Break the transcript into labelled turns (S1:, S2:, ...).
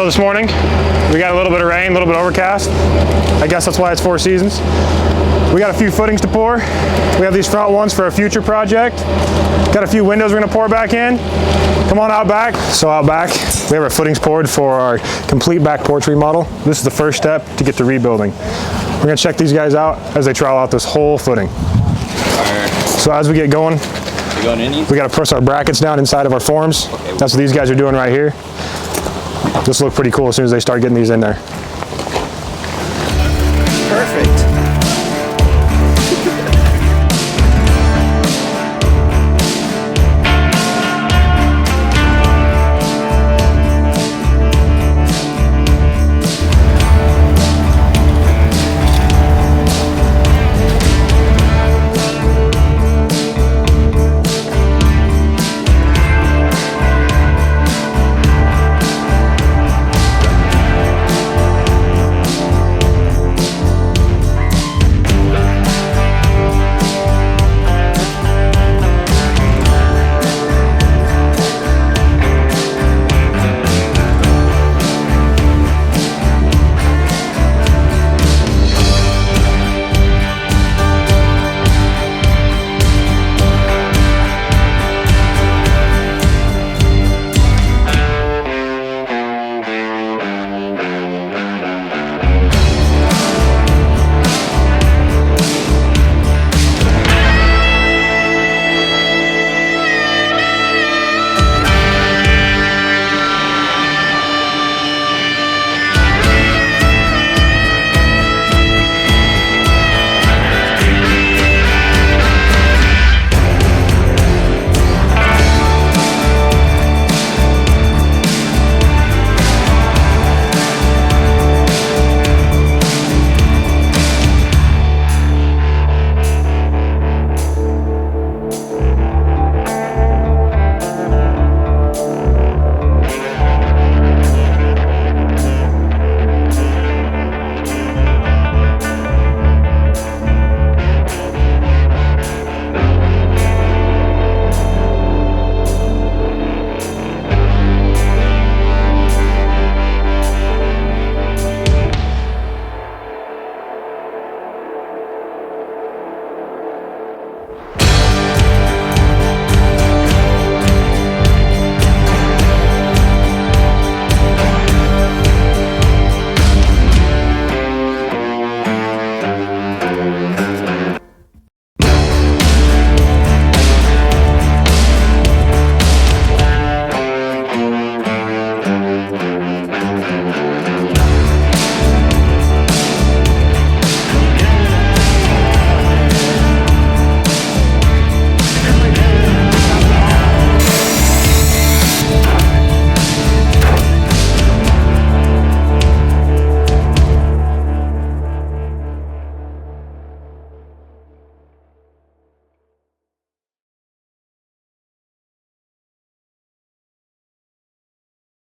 S1: So this morning, we got a little bit of rain, a little bit overcast. I guess that's why it's 4 seasons. We got a few footings to pour. We have these front ones for a future project. Got a few windows we're gonna pour back in. Come on out back. So out back, we have our footings poured for our complete back porch remodel. This is the first step to get to rebuilding. We're gonna check these guys out as they trowel out this whole footing. So as we get going, we gotta press our brackets down inside of our forms. That's what these guys are doing right here. This will look pretty cool as soon as they start getting these in there.